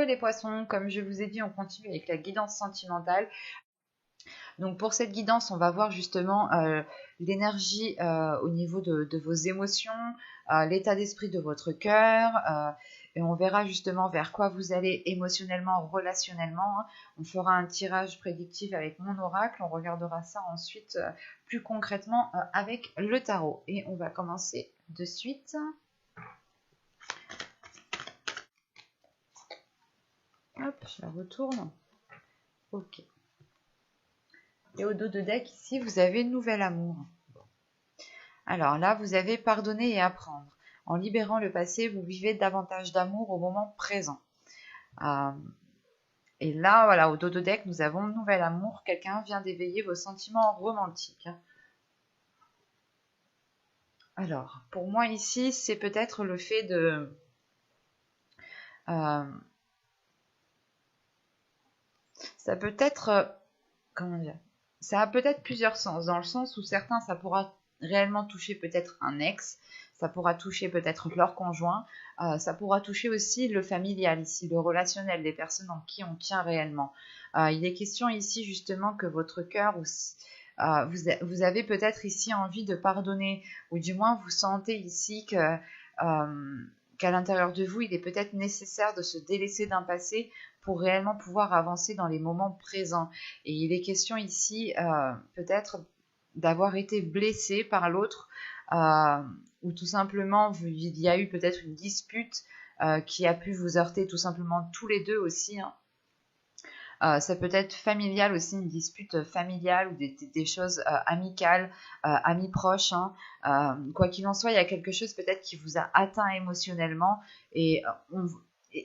Les poissons, comme je vous ai dit, on continue avec la guidance sentimentale. Donc pour cette guidance, on va voir justement l'énergie au niveau de vos émotions, l'état d'esprit de votre cœur, et on verra justement vers quoi vous allez émotionnellement, relationnellement, hein. On fera un tirage prédictif avec mon oracle, on regardera ça ensuite plus concrètement avec le tarot. Et on va commencer de suite. Hop, je la retourne. Ok. Et au dos de deck, ici, vous avez Nouvel Amour. Alors là, vous avez pardonner et apprendre. En libérant le passé, vous vivez davantage d'amour au moment présent. Euh, et là, voilà, au dos de deck, nous avons Nouvel Amour. Quelqu'un vient d'éveiller vos sentiments romantiques. Alors, pour moi ici, c'est peut-être le fait de... ça peut être... comment dire? Ça a peut-être plusieurs sens, dans le sens où certains, ça pourra réellement toucher peut-être un ex, ça pourra toucher peut-être leur conjoint, ça pourra toucher aussi le familial ici, le relationnel, des personnes en qui on tient réellement. Il est question ici justement que votre cœur, vous avez peut-être ici envie de pardonner, ou du moins vous sentez ici que... qu'à l'intérieur de vous, il est peut-être nécessaire de se délaisser d'un passé pour réellement pouvoir avancer dans les moments présents. Et il est question ici peut-être d'avoir été blessé par l'autre, ou tout simplement il y a eu peut-être une dispute qui a pu vous heurter tout simplement tous les deux aussi, hein. Ça peut être familial aussi, une dispute familiale ou des choses amicales, amis proches, hein. Quoi qu'il en soit, il y a quelque chose peut-être qui vous a atteint émotionnellement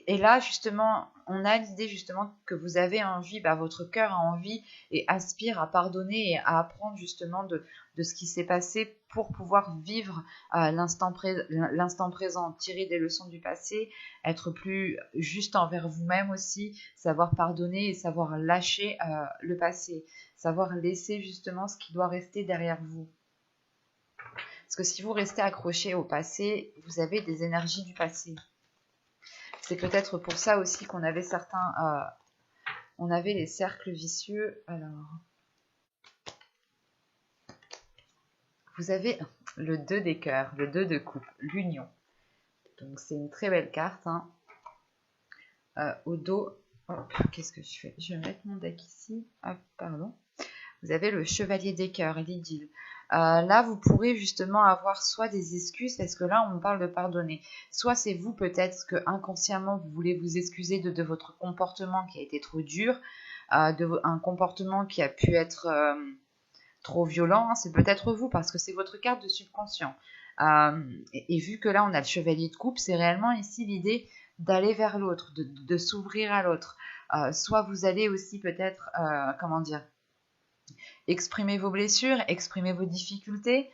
et là, justement, on a l'idée justement que vous avez envie, votre cœur a envie et aspire à pardonner et à apprendre justement de ce qui s'est passé pour pouvoir vivre l'instant présent, tirer des leçons du passé, être plus juste envers vous-même aussi, savoir pardonner et savoir lâcher le passé, savoir laisser justement ce qui doit rester derrière vous. Parce que si vous restez accroché au passé, vous avez des énergies du passé. C'est peut-être pour ça aussi qu'on avait on avait les cercles vicieux. Alors, vous avez le 2 des cœurs, le 2 de coupe, l'union. Donc c'est une très belle carte, hein. Au dos, qu'est-ce que je fais? Je vais mettre mon deck ici. Hop, pardon. Vous avez le chevalier des cœurs, l'idylle. Là, vous pourrez justement avoir soit des excuses, parce que là, on parle de pardonner. Soit c'est vous, peut-être que inconsciemment, vous voulez vous excuser de votre comportement qui a été trop dur, un comportement qui a pu être trop violent, hein. C'est peut-être vous, parce que c'est votre carte de subconscient. Et vu que là, on a le chevalier de coupe, c'est réellement ici l'idée d'aller vers l'autre, de s'ouvrir à l'autre. Soit vous allez aussi peut-être, comment dire, exprimer vos blessures, exprimer vos difficultés.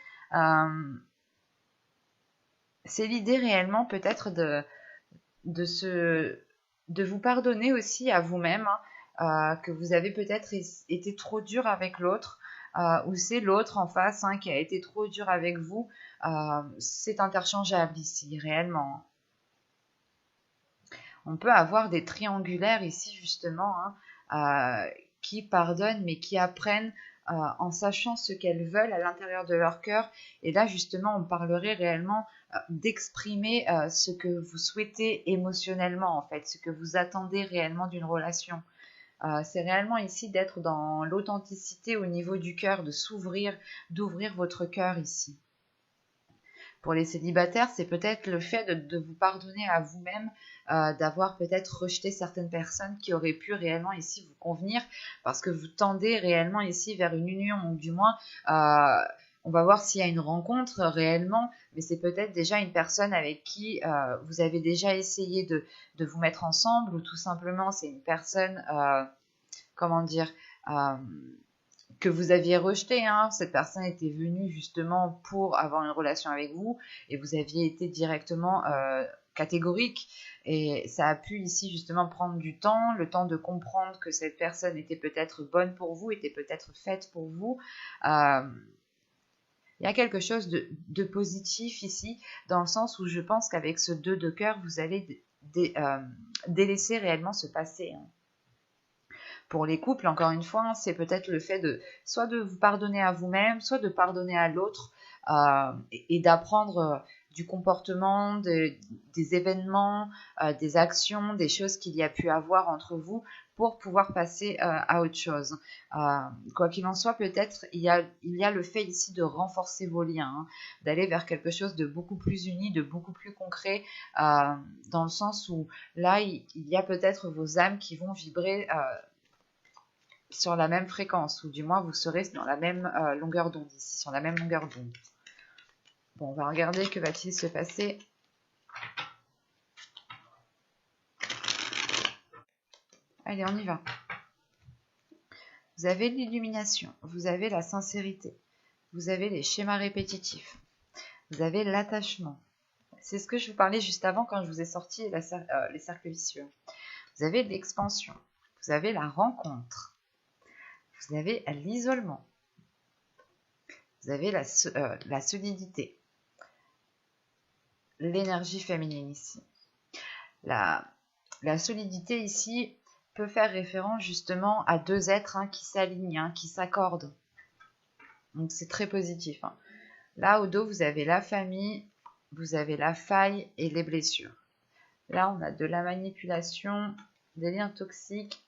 C'est l'idée réellement peut-être de vous pardonner aussi à vous-même, hein, que vous avez peut-être été trop dur avec l'autre, ou c'est l'autre en face, hein, qui a été trop dur avec vous. C'est interchangeable ici, réellement. On peut avoir des triangulaires ici, justement, hein, qui pardonnent, mais qui apprennent en sachant ce qu'elles veulent à l'intérieur de leur cœur. Et là, justement, on parlerait réellement d'exprimer ce que vous souhaitez émotionnellement, en fait, ce que vous attendez réellement d'une relation. C'est réellement ici d'être dans l'authenticité au niveau du cœur, de s'ouvrir, d'ouvrir votre cœur ici. Pour les célibataires, c'est peut-être le fait de vous pardonner à vous-même, d'avoir peut-être rejeté certaines personnes qui auraient pu réellement ici vous convenir, parce que vous tendez réellement ici vers une union, ou du moins, on va voir s'il y a une rencontre réellement, mais c'est peut-être déjà une personne avec qui vous avez déjà essayé de vous mettre ensemble, ou tout simplement c'est une personne, comment dire, que vous aviez rejeté, hein. Cette personne était venue justement pour avoir une relation avec vous et vous aviez été directement catégorique, et ça a pu ici justement prendre du temps, le temps de comprendre que cette personne était peut-être bonne pour vous, était peut-être faite pour vous. Il y a quelque chose de positif ici, dans le sens où je pense qu'avec ce 2 de cœur, vous allez délaisser réellement ce passé. Pour les couples, encore une fois, c'est peut-être le fait de soit de vous pardonner à vous-même, soit de pardonner à l'autre et d'apprendre du comportement, des événements, des actions, des choses qu'il y a pu avoir entre vous pour pouvoir passer à autre chose. Quoi qu'il en soit, peut-être il y a le fait ici de renforcer vos liens, d'aller vers quelque chose de beaucoup plus uni, de beaucoup plus concret, dans le sens où là, il y a peut-être vos âmes qui vont vibrer sur la même fréquence, ou du moins vous serez dans la même longueur d'onde ici, sur la même longueur d'onde. Bon, on va regarder que va-t-il se passer. Allez, on y va. Vous avez l'illumination, vous avez la sincérité, vous avez les schémas répétitifs, vous avez l'attachement. C'est ce que je vous parlais juste avant quand je vous ai sorti les cercles vicieux. Vous avez l'expansion, vous avez la rencontre, vous avez l'isolement, vous avez la solidité, l'énergie féminine ici. La solidité ici peut faire référence justement à deux êtres qui s'alignent, qui s'accordent. Donc c'est très positif. Là au dos, vous avez la famille, vous avez la faille et les blessures. Là, on a de la manipulation, des liens toxiques.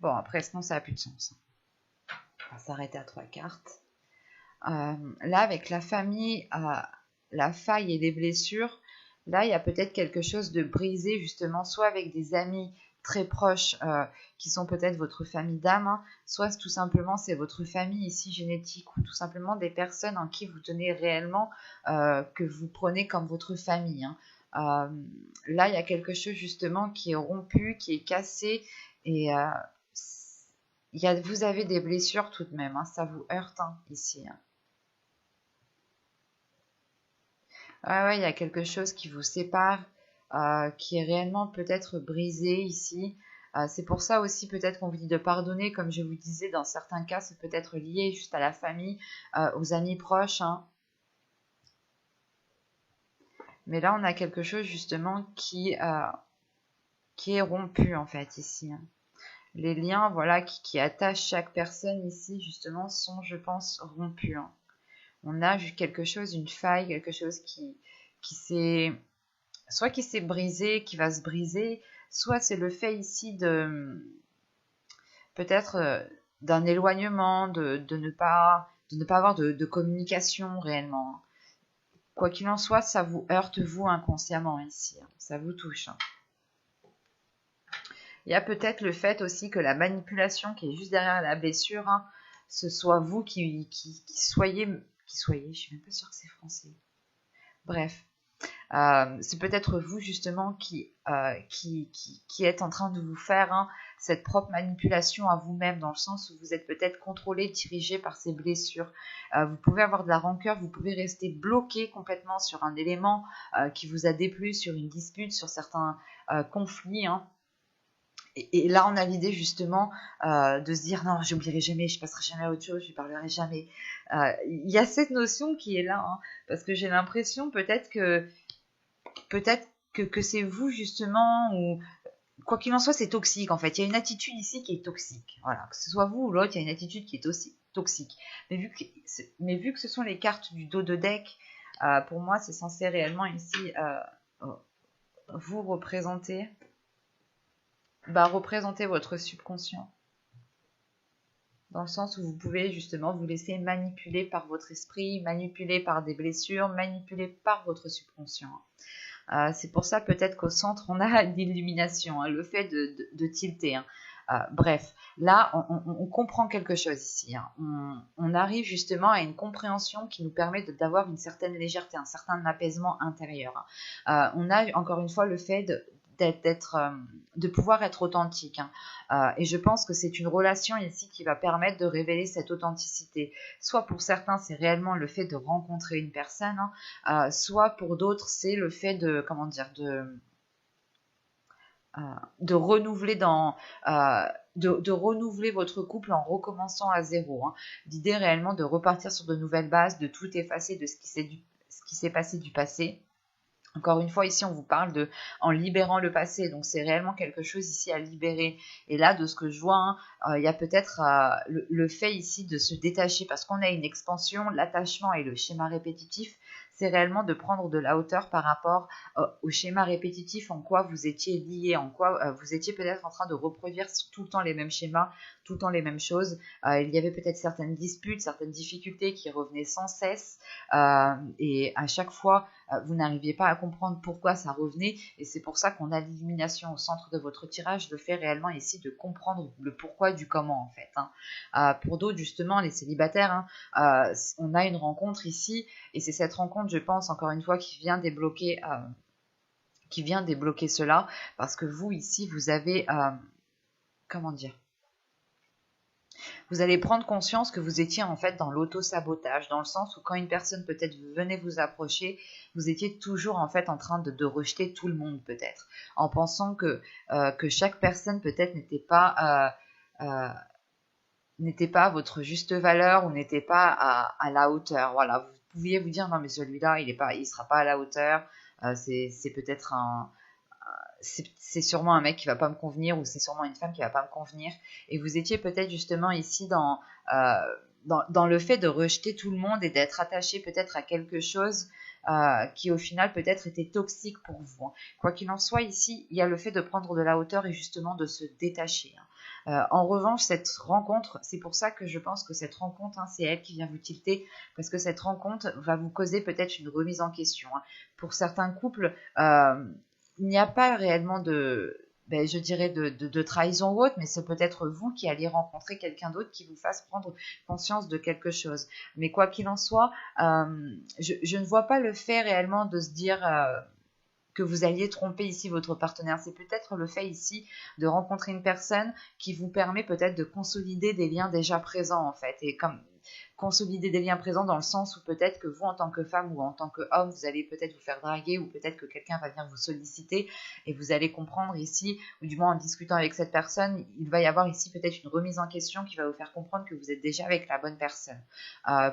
Bon, après, sinon, ça n'a plus de sens. On va s'arrêter à 3 cartes. Là, avec la famille, la faille et les blessures, là, il y a peut-être quelque chose de brisé, justement, soit avec des amis très proches qui sont peut-être votre famille d'âme, soit tout simplement c'est votre famille ici génétique, ou tout simplement des personnes en qui vous tenez réellement, que vous prenez comme votre famille. Là, il y a quelque chose justement qui est rompu, qui est cassé, et vous avez des blessures tout de même, ça vous heurte ici. Ouais, il y a quelque chose qui vous sépare, qui est réellement peut-être brisé ici. C'est pour ça aussi peut-être qu'on vous dit de pardonner, comme je vous disais, dans certains cas, c'est peut-être lié juste à la famille, aux amis proches. Mais là, on a quelque chose justement qui est rompu en fait ici. Les liens, voilà, qui attachent chaque personne ici, justement, sont, je pense, rompus. On a quelque chose, une faille, quelque chose qui s'est soit qui s'est brisé, qui va se briser, soit c'est le fait ici de peut-être d'un éloignement, de ne pas avoir de communication réellement. Quoi qu'il en soit, ça vous heurte vous inconsciemment ici, ça vous touche. Il y a peut-être le fait aussi que la manipulation qui est juste derrière la blessure, ce soit vous qui soyez, je suis même pas sûre que c'est français. Bref, c'est peut-être vous justement qui êtes en train de vous faire cette propre manipulation à vous-même, dans le sens où vous êtes peut-être contrôlé, dirigé par ces blessures. Vous pouvez avoir de la rancœur, vous pouvez rester bloqué complètement sur un élément qui vous a déplu, sur une dispute, sur certains conflits. Et là, on a l'idée justement de se dire non, j'oublierai jamais, je passerai jamais à autre chose, je lui parlerai jamais. Il y a cette notion qui est là, parce que j'ai l'impression peut-être que c'est vous justement, ou quoi qu'il en soit, c'est toxique en fait. Il y a une attitude ici qui est toxique. Voilà, que ce soit vous ou l'autre, il y a une attitude qui est aussi toxique. Mais vu que ce sont les cartes du dos de deck, pour moi, c'est censé réellement ici vous représenter. Représenter votre subconscient, dans le sens où vous pouvez justement vous laisser manipuler par votre esprit, manipuler par des blessures, manipuler par votre subconscient. C'est pour ça peut-être qu'au centre on a l'illumination, le fait de tilter. Bref, là on comprend quelque chose ici. On arrive justement à une compréhension qui nous permet d'avoir une certaine légèreté, un certain apaisement intérieur. On a encore une fois le fait de pouvoir être authentique. Et je pense que c'est une relation ici qui va permettre de révéler cette authenticité. Soit pour certains, c'est réellement le fait de rencontrer une personne, soit pour d'autres, c'est le fait de renouveler de renouveler votre couple en recommençant à zéro. L'idée réellement de repartir sur de nouvelles bases, de tout effacer de ce qui s'est passé du passé. Encore une fois, ici, on vous parle de en libérant le passé, donc c'est réellement quelque chose ici à libérer. Et là, de ce que je vois, hein, il y a peut-être le fait ici de se détacher, parce qu'on a une expansion, l'attachement et le schéma répétitif, c'est réellement de prendre de la hauteur par rapport au schéma répétitif, en quoi vous étiez lié, en quoi vous étiez peut-être en train de reproduire tout le temps les mêmes schémas, tout le temps les mêmes choses. Il y avait peut-être certaines disputes, certaines difficultés qui revenaient sans cesse, et à chaque fois, vous n'arriviez pas à comprendre pourquoi ça revenait, et c'est pour ça qu'on a l'illumination au centre de votre tirage, le fait réellement ici de comprendre le pourquoi du comment en fait, hein. Pour d'autres justement, les célibataires, hein, on a une rencontre ici, et c'est cette rencontre, je pense, encore une fois, qui vient débloquer cela, parce que vous ici, vous avez, comment dire, vous allez prendre conscience que vous étiez en fait dans l'auto-sabotage, dans le sens où quand une personne peut-être venait vous approcher, vous étiez toujours en fait en train de rejeter tout le monde peut-être, en pensant que chaque personne peut-être n'était pas à votre juste valeur ou n'était pas à la hauteur. Voilà, vous pouviez vous dire non mais celui-là il sera pas à la hauteur, c'est peut-être c'est sûrement un mec qui va pas me convenir ou c'est sûrement une femme qui va pas me convenir, et vous étiez peut-être justement ici euh, dans le fait de rejeter tout le monde et d'être attaché peut-être à quelque chose qui au final peut-être était toxique pour vous, hein. Quoi qu'il en soit, ici il y a le fait de prendre de la hauteur et justement de se détacher, hein. En revanche, cette rencontre, c'est pour ça que je pense que cette rencontre, hein, c'est elle qui vient vous tilter, parce que cette rencontre va vous causer peut-être une remise en question, hein. Pour certains couples, il n'y a pas réellement je dirais de trahison ou autre, mais c'est peut-être vous qui allez rencontrer quelqu'un d'autre qui vous fasse prendre conscience de quelque chose. Mais quoi qu'il en soit, je ne vois pas le fait réellement de se dire que vous alliez tromper ici votre partenaire. C'est peut-être le fait ici de rencontrer une personne qui vous permet peut-être de consolider des liens déjà présents en fait. Et comme consolider des liens présents dans le sens où peut-être que vous en tant que femme ou en tant qu'homme, vous allez peut-être vous faire draguer, ou peut-être que quelqu'un va venir vous solliciter, et vous allez comprendre ici, ou du moins en discutant avec cette personne, il va y avoir ici peut-être une remise en question qui va vous faire comprendre que vous êtes déjà avec la bonne personne.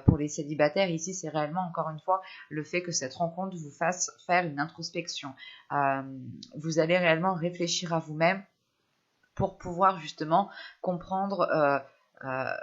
Pour les célibataires ici, c'est réellement encore une fois le fait que cette rencontre vous fasse faire une introspection. Euh, Vous allez réellement réfléchir à vous-même pour pouvoir justement comprendre euh,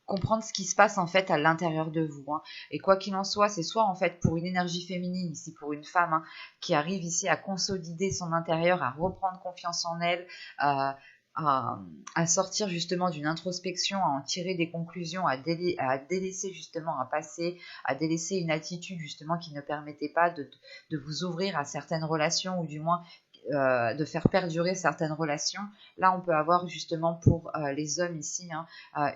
comprendre ce qui se passe en fait à l'intérieur de vous, hein. Et quoi qu'il en soit, c'est soit en fait pour une énergie féminine, ici pour une femme, hein, qui arrive ici à consolider son intérieur, à reprendre confiance en elle, à, à, à sortir justement d'une introspection, à en tirer des conclusions, à délaisser justement un passé, à délaisser une attitude justement qui ne permettait pas de vous ouvrir à certaines relations, ou du moins de faire perdurer certaines relations. Là, on peut avoir justement pour les hommes ici, hein,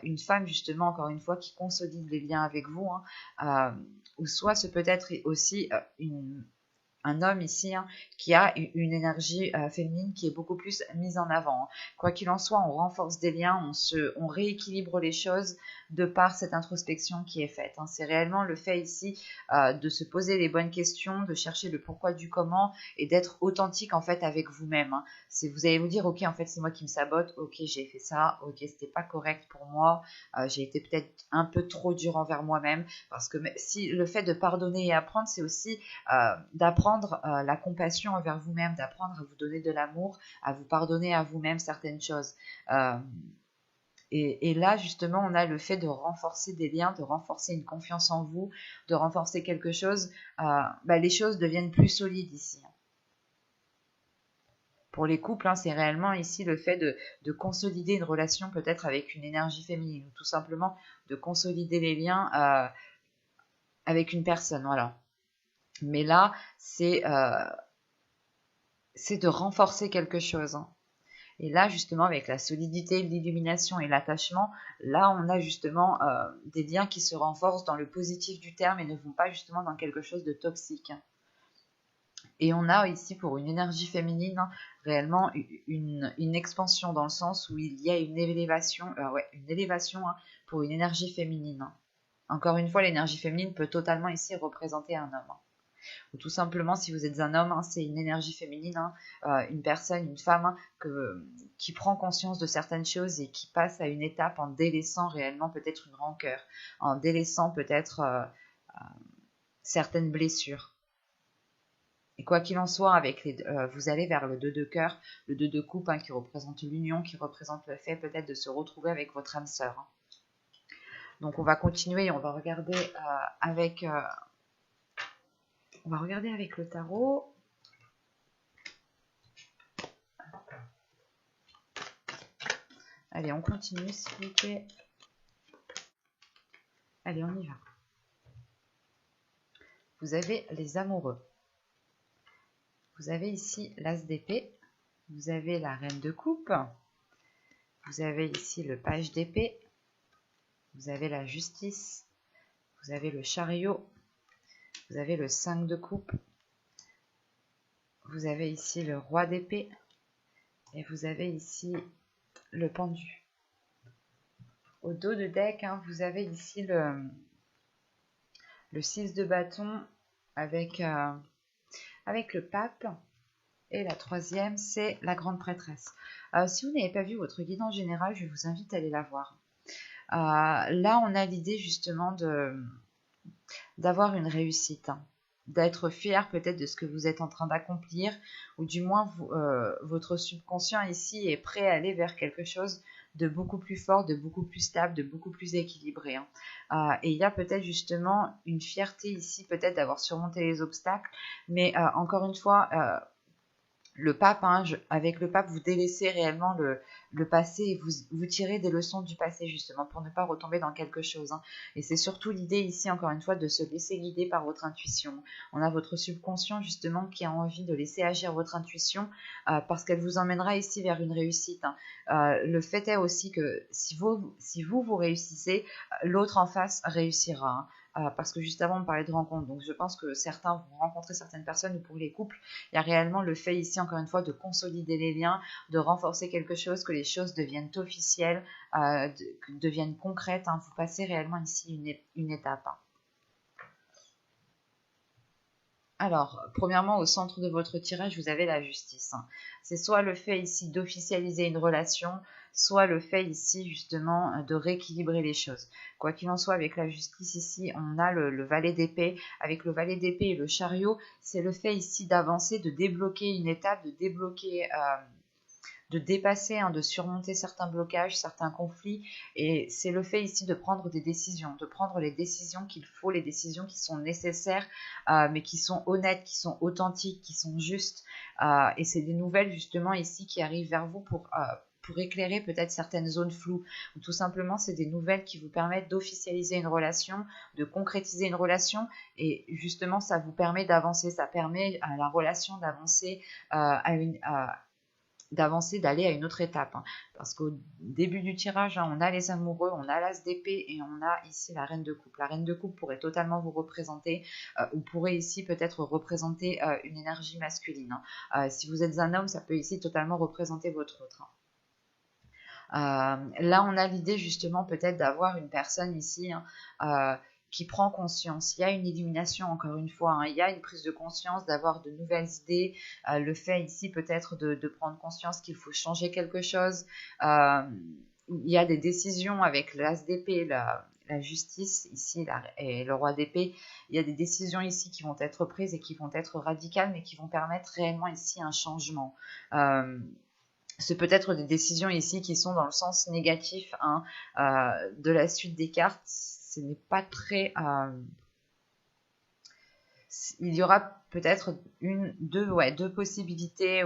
une femme justement, encore une fois, qui consolide les liens avec vous, hein, ou soit ce peut être aussi un homme ici, hein, qui a une énergie féminine qui est beaucoup plus mise en avant, hein. Quoi qu'il en soit, on renforce des liens, on rééquilibre les choses de par cette introspection qui est faite, hein. C'est réellement le fait ici de se poser les bonnes questions, de chercher le pourquoi du comment et d'être authentique en fait avec vous-même, hein. Vous allez vous dire, ok, en fait c'est moi qui me sabote, ok j'ai fait ça, ok c'était pas correct pour moi, j'ai été peut-être un peu trop dur envers moi-même, parce que si le fait de pardonner et apprendre, c'est aussi d'apprendre la compassion envers vous-même, d'apprendre à vous donner de l'amour, à vous pardonner à vous-même certaines choses. Euh, et là, justement, on a le fait de renforcer des liens, de renforcer une confiance en vous, de renforcer quelque chose. Les choses deviennent plus solides ici, hein. Pour les couples, hein, c'est réellement ici le fait de consolider une relation peut-être avec une énergie féminine, ou tout simplement de consolider les liens avec une personne, voilà. Mais là, c'est de renforcer quelque chose, hein. Et là, justement, avec la solidité, l'illumination et l'attachement, là, on a justement des liens qui se renforcent dans le positif du terme et ne vont pas justement dans quelque chose de toxique. Et on a ici pour une énergie féminine, hein, réellement une expansion dans le sens où il y a une élévation, une élévation, hein, pour une énergie féminine, hein. Encore une fois, l'énergie féminine peut totalement ici représenter un homme, hein. Ou tout simplement, si vous êtes un homme, hein, c'est une énergie féminine, hein, une personne, une femme, hein, qui prend conscience de certaines choses et qui passe à une étape en délaissant réellement peut-être une rancœur, en délaissant peut-être certaines blessures. Et quoi qu'il en soit, vous allez vers le 2 de cœur, le 2 de coupe, hein, qui représente l'union, qui représente le fait peut-être de se retrouver avec votre âme sœur. Hein. Donc on va continuer et on va regarder avec le tarot. Allez, on continue s'il vous plaît. Allez, on y va. Vous avez les amoureux. Vous avez ici l'as d'épée. Vous avez la reine de coupe. Vous avez ici le page d'épée. Vous avez la justice. Vous avez le chariot. Vous avez le 5 de coupe. Vous avez ici le roi d'épée. Et vous avez ici le pendu. Au dos de deck, hein, vous avez ici le 6 de bâton avec le pape. Et la troisième, c'est la grande prêtresse. Si vous n'avez pas vu votre guide en général, je vous invite à aller la voir. Là, on a l'idée justement d'avoir une réussite, hein, d'être fier peut-être de ce que vous êtes en train d'accomplir, ou du moins votre subconscient ici est prêt à aller vers quelque chose de beaucoup plus fort, de beaucoup plus stable, de beaucoup plus équilibré. Hein. Et il y a peut-être justement une fierté ici, peut-être d'avoir surmonté les obstacles, mais encore une fois, le pape, hein, avec le pape, vous délaissez réellement le passé et vous tirez des leçons du passé justement pour ne pas retomber dans quelque chose. Hein. Et c'est surtout l'idée ici, encore une fois, de se laisser guider par votre intuition. On a votre subconscient justement qui a envie de laisser agir votre intuition parce qu'elle vous emmènera ici vers une réussite. Hein. Le fait est aussi que si vous réussissez, l'autre en face réussira. Hein. Parce que juste avant on parlait de rencontres, donc je pense que certains vont rencontrer certaines personnes, ou pour les couples, il y a réellement le fait ici, encore une fois, de consolider les liens, de renforcer quelque chose, que les choses deviennent officielles, deviennent concrètes. Hein. Vous passez réellement ici une étape. Hein. Alors, premièrement, au centre de votre tirage, vous avez la justice. Hein. C'est soit le fait ici d'officialiser une relation, soit le fait ici justement de rééquilibrer les choses. Quoi qu'il en soit, avec la justice ici, on a le valet d'épée. Avec le valet d'épée et le chariot, c'est le fait ici d'avancer, de débloquer une étape, de débloquer... de dépasser, hein, de surmonter certains blocages, certains conflits. Et c'est le fait ici de prendre des décisions, de prendre les décisions qu'il faut, les décisions qui sont nécessaires, mais qui sont honnêtes, qui sont authentiques, qui sont justes. Et c'est des nouvelles justement ici qui arrivent vers vous pour éclairer peut-être certaines zones floues, ou tout simplement c'est des nouvelles qui vous permettent d'officialiser une relation, de concrétiser une relation, et justement ça vous permet d'avancer, ça permet à la relation d'avancer d'aller à une autre étape. Hein. Parce qu'au début du tirage, hein, on a les amoureux, on a l'as d'épée et on a ici la reine de coupe. La reine de coupe pourrait totalement vous représenter, ou pourrait ici peut-être représenter une énergie masculine. Hein. Si vous êtes un homme, ça peut ici totalement représenter votre autre. Hein. Là, on a l'idée justement peut-être d'avoir une personne ici, hein, qui prend conscience. Il y a une illumination, encore une fois, hein. Il y a une prise de conscience, d'avoir de nouvelles idées. Le fait ici peut-être de prendre conscience qu'il faut changer quelque chose. Il y a des décisions avec l'as d'épée, la justice ici et le roi d'épée. Il y a des décisions ici qui vont être prises et qui vont être radicales, mais qui vont permettre réellement ici un changement. C'est peut-être des décisions ici qui sont dans le sens négatif, hein, de la suite des cartes. Ce n'est pas très... il y aura peut-être deux possibilités,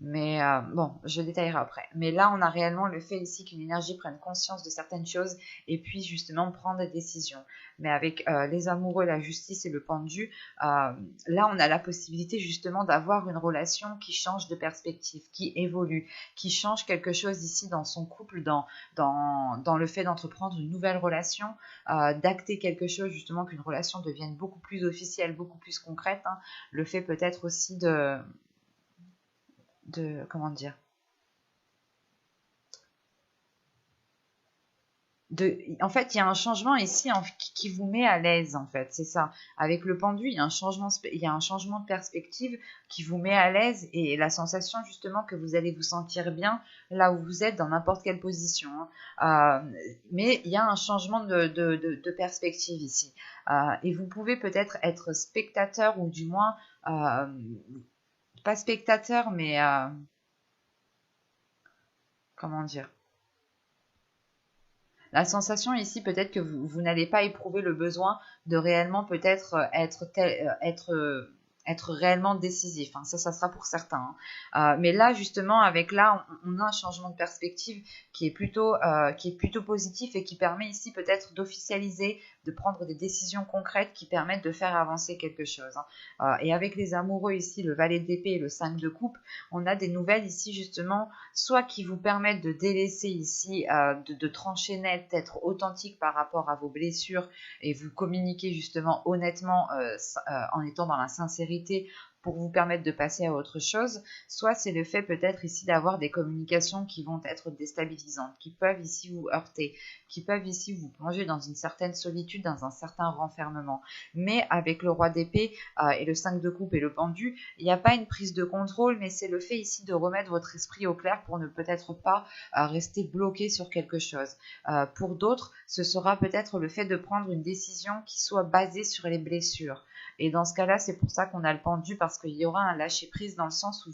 mais bon, je détaillerai après. Mais là, on a réellement le fait ici qu'une énergie prenne conscience de certaines choses et puis justement prendre des décisions. Mais avec les amoureux, la justice et le pendu, là, on a la possibilité justement d'avoir une relation qui change de perspective, qui évolue, qui change quelque chose ici dans son couple, dans le fait d'entreprendre une nouvelle relation, d'acter quelque chose justement, qu'une relation devienne beaucoup plus officielle, beaucoup plus concrète. Hein. Le fait peut-être aussi comment dire, en fait, il y a un changement ici qui vous met à l'aise, en fait, c'est ça. Avec le pendu, il y a un changement de perspective qui vous met à l'aise, et la sensation justement que vous allez vous sentir bien là où vous êtes dans n'importe quelle position. Hein. Mais il y a un changement de perspective ici. Et vous pouvez peut-être être spectateur, ou du moins pas spectateur, mais comment dire, la sensation ici, peut-être que vous n'allez pas éprouver le besoin de réellement peut-être être réellement décisif. Hein. Ça sera pour certains. Hein. Mais là, justement, avec là, on a un changement de perspective qui est plutôt positif et qui permet ici peut-être d'officialiser, de prendre des décisions concrètes qui permettent de faire avancer quelque chose. Hein. Et avec les amoureux ici, le valet d'épée et le 5 de coupe, on a des nouvelles ici justement, soit qui vous permettent de délaisser ici, de trancher net, d'être authentique par rapport à vos blessures et vous communiquer justement honnêtement en étant dans la sincérité pour vous permettre de passer à autre chose, soit c'est le fait peut-être ici d'avoir des communications qui vont être déstabilisantes, qui peuvent ici vous heurter, qui peuvent ici vous plonger dans une certaine solitude, dans un certain renfermement. Mais avec le roi d'épée et le 5 de coupe et le pendu, il n'y a pas une prise de contrôle, mais c'est le fait ici de remettre votre esprit au clair pour ne peut-être pas rester bloqué sur quelque chose. Pour d'autres, ce sera peut-être le fait de prendre une décision qui soit basée sur les blessures. Et dans ce cas-là, c'est pour ça qu'on a le pendu, parce qu'il y aura un lâcher-prise dans le sens où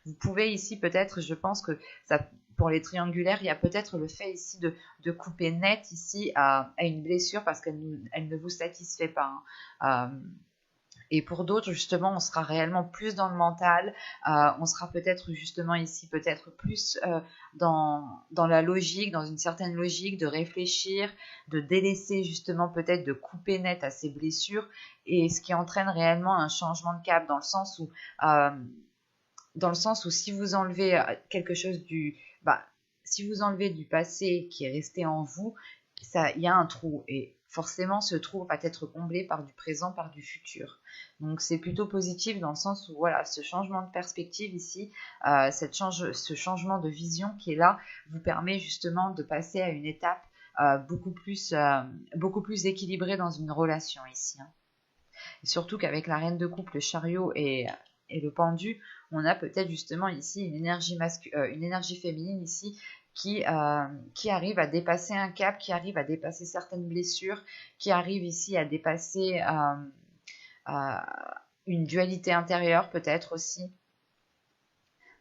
vous pouvez ici peut-être, je pense que ça, pour les triangulaires, il y a peut-être le fait ici de couper net ici à une blessure parce qu'elle ne vous satisfait pas. Hein. Et pour d'autres, justement, on sera réellement plus dans le mental, on sera peut-être justement ici, peut-être plus dans la logique, dans une certaine logique, de réfléchir, de délaisser justement peut-être de couper net à ces blessures, et ce qui entraîne réellement un changement de cap euh, dans le sens où si vous enlevez quelque chose si vous enlevez du passé qui est resté en vous, il y a un trou et forcément ce trou va être comblé par du présent, par du futur. Donc c'est plutôt positif dans le sens où voilà, ce changement de perspective ici, ce changement de vision qui est là, vous permet justement de passer à une étape beaucoup plus équilibrée dans une relation ici. Hein. Et surtout qu'avec la reine de coupe, le chariot et le pendu, on a peut-être justement ici une énergie féminine ici qui arrive à dépasser un cap, qui arrive à dépasser certaines blessures, qui arrive ici à dépasser une dualité intérieure peut-être aussi.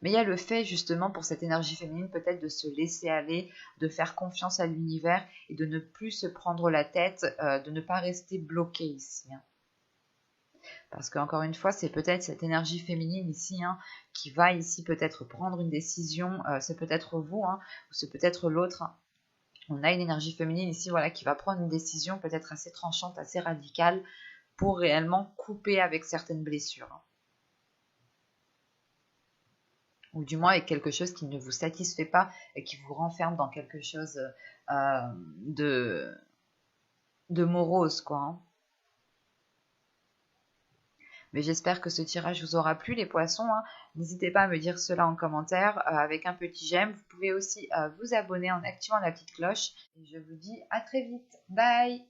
Mais il y a le fait justement pour cette énergie féminine peut-être de se laisser aller, de faire confiance à l'univers et de ne plus se prendre la tête, de ne pas rester bloqué ici. Hein. Parce qu'encore une fois, c'est peut-être cette énergie féminine ici qui va ici peut-être prendre une décision, c'est peut-être vous, ou c'est peut-être l'autre. Hein. On a une énergie féminine ici voilà, qui va prendre une décision peut-être assez tranchante, assez radicale, pour réellement couper avec certaines blessures. Hein. Ou du moins avec quelque chose qui ne vous satisfait pas et qui vous renferme dans quelque chose de morose, quoi. Hein. Mais j'espère que ce tirage vous aura plu, les poissons. Hein. N'hésitez pas à me dire cela en commentaire avec un petit j'aime. Vous pouvez aussi vous abonner en activant la petite cloche. Et je vous dis à très vite. Bye!